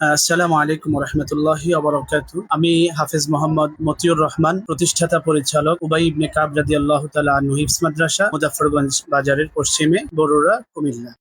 আসসালামু আলাইকুম রহমতুল্লাহি আমি হাফেজ মোহাম্মদ মতিউর রহমান, প্রতিষ্ঠাতা পরিচালক উবাই ইবনে কাব রাদিয়াল্লাহু তাআলা আনহু হিফজ মাদ্রাসা, মুজাফফরগঞ্জ বাজারের পশ্চিমে, বরুড়া, কুমিল্লা।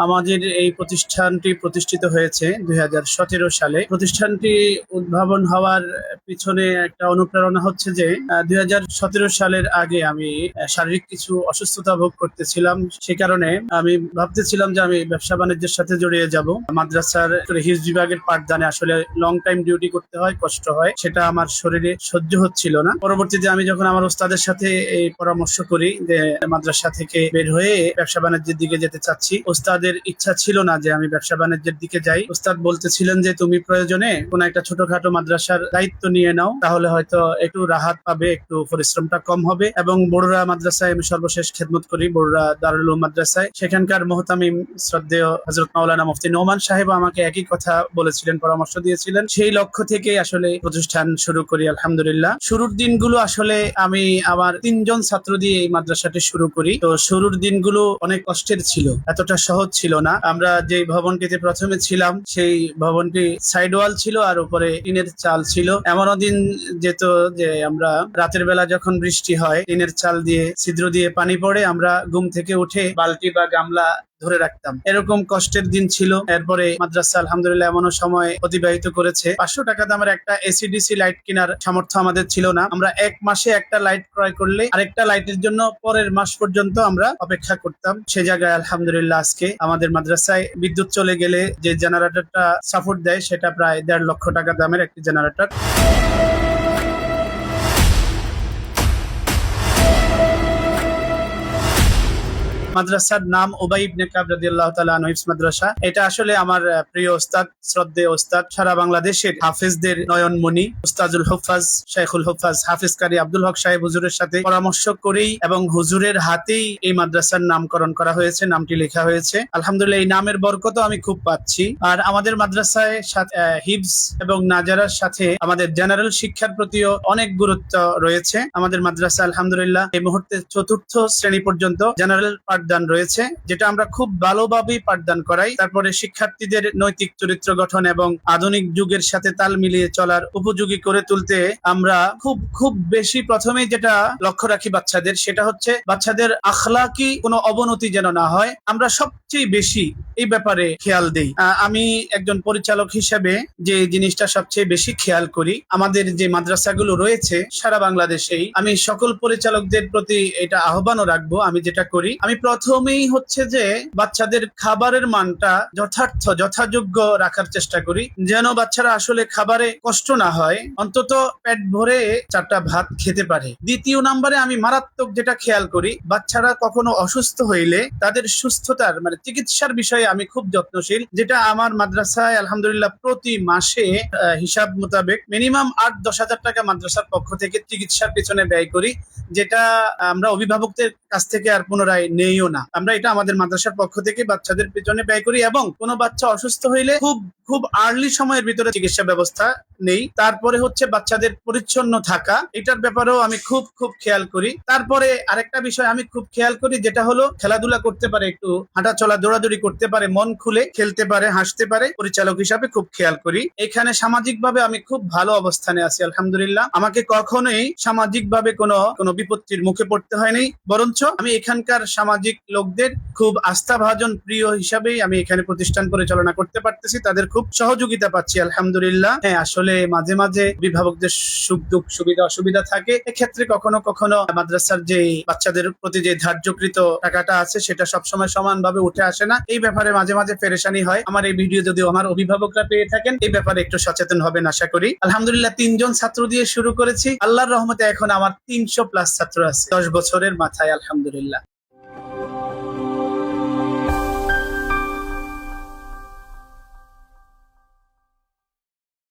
আমাদের এই প্রতিষ্ঠানটি প্রতিষ্ঠিত হয়েছে 2017 সালে। প্রতিষ্ঠানটি উদ্ভাবন হওয়ার পিছনে একটা অনুপ্রেরণা হচ্ছে যে 2017 সালের আগে আমি শারীরিক কিছু অসুস্থতা ভোগ করতেছিলাম। সে কারণে আমি ভাবতেছিলাম যে আমি ব্যবসা বাণিজ্যের সাথে জড়িয়ে যাব। মাদ্রাসার হিফজ বিভাগের পাঠদানে আসলে লং টাইম ডিউটি করতে হয়, কষ্ট হয়, সেটা আমার শরীরে সহ্য হচ্ছিল না। পরবর্তীতে আমি যখন আমার ওস্তাদের সাথে এই পরামর্শ করি যে মাদ্রাসা থেকে বের হয়ে ব্যবসা বাণিজ্যের দিকে যেতে চাচ্ছি, ওস্তাদের ইচ্ছা ছিল না যে আমি ব্যবসা বাণিজ্যের দিকে যাই। ওস্তাদ বলতেছিলেন যে তুমি প্রয়োজনে কোন একটা ছোটখাটো মাদ্রাসার দায়িত্ব নিয়ে নাও, তাহলে হয়তো একটু রাহাত পাবে, একটু পরিশ্রমটা কম হবে। এবং বড়ুরা মাদ্রাসায় আমি সর্বশেষ খেদমত করি, বড়ুরা দারুল উলুম মাদ্রাসায়। সেখানকার মুহতামিম শ্রদ্ধেয় হযরত মাওলানা মুফতি নোমান সাহেব আমাকে একই কথা বলেছিলেন, পরামর্শ দিয়েছিলেন। সেই লক্ষ্য থেকে আসলে প্রতিষ্ঠান শুরু করি আলহামদুলিল্লাহ। শুরুর দিনগুলো আসলে আমি আমার 3 জন ছাত্র দিয়ে এই মাদ্রাসাটি শুরু করি। তো শুরুর দিনগুলো অনেক কষ্টের ছিল, এতটা সহজ ছিল না। আমরা যে ভবনটিতে প্রথমে ছিলাম সেই ভবনটি সাইড ওয়াল ছিল আর উপরে টিনের চাল ছিল। এমনও দিন যেত যে আমরা রাতের বেলা যখন বৃষ্টি হয়, টিনের চাল দিয়ে ছিদ্র দিয়ে পানি পড়ে, আমরা ঘুম থেকে উঠে বালতি বা গামলা ধরে রাখতাম। এরকম কষ্টের দিন ছিল। এরপরে মাদ্রাসা আলহামদুলিল্লাহ এমনও সময় অতিবাহিত করেছে, 500 টাকা দামের একটা এসিডিসি লাইট কেনার সামর্থ্য আমাদের ছিল না। আমরা এক মাসে একটা লাইট ক্রয় করলে আরেকটা লাইটের জন্য পরের মাস পর্যন্ত আমরা অপেক্ষা করতাম। সে জায়গায় আলহামদুলিল্লাহ আজকে আমাদের মাদ্রাসায় বিদ্যুৎ চলে গেলে যে জেনারেটরটা সাপোর্ট দেয় সেটা প্রায় 1.5 লক্ষ টাকা দামের একটি জেনারেটর। মাদ্রাসার নাম উবাই ইবনে কাব রাদিয়াল্লাহু তাআলা আনহু হিফজ মাদ্রাসা। এটা আসলে আমার প্রিয় ওস্তাদ, শ্রদ্ধেয় ওস্তাদ, সারা বাংলাদেশের হাফেজদের নয়নমণি উস্তাজুল হুফাজ, শাইখুল হুফাজ হাফেজ কারি আব্দুল হক সাহেব হুজুরের সাথে পরামর্শ করেই এবং হুজুরের হাতেই এই মাদ্রাসার নামকরণ করা হয়েছে, নামটি লেখা হয়েছে। আলহামদুলিল্লাহ এই নামের বরকতও আমি খুব পাচ্ছি। আর আমাদের মাদ্রাসায় হিফজ এবং নাজারার সাথে আমাদের জেনারেল শিক্ষার প্রতিও অনেক গুরুত্ব রয়েছে। আমাদের মাদ্রাসা আলহামদুলিল্লাহ এই মুহূর্তে 4র্থ শ্রেণী পর্যন্ত জেনারেল পাঠদান রয়েছে, যেটা আমরা খুব ভালোভাবেই পাঠদান করাই। তারপরে শিক্ষার্থীদের নৈতিক চরিত্র গঠন এবং আধুনিক যুগের সাথে তাল মিলিয়ে চলার উপযোগী করে তুলতে আমরা খুব বেশি প্রথমেই যেটা লক্ষ্য রাখি বাচ্চাদের, সেটা হচ্ছে বাচ্চাদের আখলাকি কোনো অবনতি যেন না হয়। আমরা সবচেয়ে বেশি এই ব্যাপারে খেয়াল দেই। আমি একজন পরিচালক হিসেবে যে জিনিসটা সবচেয়ে বেশি খেয়াল করি, আমাদের যে মাদ্রাসাগুলো রয়েছে সারা বাংলাদেশেই, আমি সকল পরিচালকদের প্রতি এটা আহ্বানও রাখবো। আমি যেটা করি, আমি প্রথমেই হচ্ছে যে বাচ্চাদের খাবারের মানটা যথাযোগ্য রাখার চেষ্টা করি, যেন বাচ্চারা আসলে খাবারে কষ্ট না হয়, অন্তত পেট ভরে 4টা ভাত খেতে পারে। দ্বিতীয় নম্বরে আমি মারাত্মক যেটা খেয়াল করি, বাচ্চারা কখনো অসুস্থ হইলে তাদের সুস্থতার চিকিৎসার বিষয়ে আমি খুব যত্নশীল। যেটা আমার মাদ্রাসায় আলহামদুলিল্লাহ প্রতি মাসে হিসাব মোতাবেক মিনিমাম 8-10 হাজার টাকা মাদ্রাসার পক্ষ থেকে চিকিৎসার পিছনে ব্যয় করি, যেটা আমরা অভিভাবকদের কাছ থেকে আর পুনরায় নেইও না। আমরা এটা আমাদের মাদ্রাসার পক্ষ থেকে বাচ্চাদের পিছনে ব্যয় করি এবং কোনো বাচ্চা অসুস্থ হইলে খুব আর্লি সময়ের ভিতরে চিকিৎসা ব্যবস্থা নেই। তারপরে হচ্ছে বাচ্চাদের পরিচ্ছন্ন থাকা, এটার ব্যাপারেও আমি খুব খেয়াল করি। তারপরে আরেকটা বিষয় আমি খুব খেয়াল করি, যেটা হলো খেলাধুলা করতে পারে, একটু হাঁটা চলা দৌড়াদৌড়ি করতে পারে, মন খুলে খেলতে পারে, হাসতে পারে। পরিচালক হিসাবে খুব খেয়াল করি। এখানে সামাজিকভাবে আমি খুব ভালো অবস্থানে আছি আলহামদুলিল্লাহ। আমাকে কখনোই সামাজিকভাবে কোনো বিপত্তির মুখে পড়তে হয়নি, বরঞ্চ আমি এখানকার সামাজিক লোকদের খুব আস্থাভাজন প্রিয় হিসাবেই আমি এখানে প্রতিষ্ঠান পরিচালনা করতে পারতেছি। তাদের খুব সহযোগিতা পাচ্ছি আলহামদুলিল্লাহ। হ্যাঁ, আসলে মাঝে মাঝে অভিভাবকদের সুখ দুঃখ সুবিধা অসুবিধা থাকে। এক্ষেত্রে কখনো মাদ্রাসার যে বাচ্চাদের প্রতি যে ধার্যকৃত টাকাটা আছে সেটা সবসময় সমানভাবে উঠে আসে না। এই ব্যাপারে মাঝে মাঝে পেরেশানি হয়। আমার এই ভিডিও যদি আমার অভিভাবকরা পেয়ে থাকেন, এই ব্যাপারে একটু সচেতন হবেন আশা করি। আলহামদুলিল্লাহ 3 জন ছাত্র দিয়ে শুরু করেছি, আল্লাহর রহমতে এখন আমার 300+ ছাত্র আছে 10 বছরের মাথায় আলহামদুলিল্লাহ।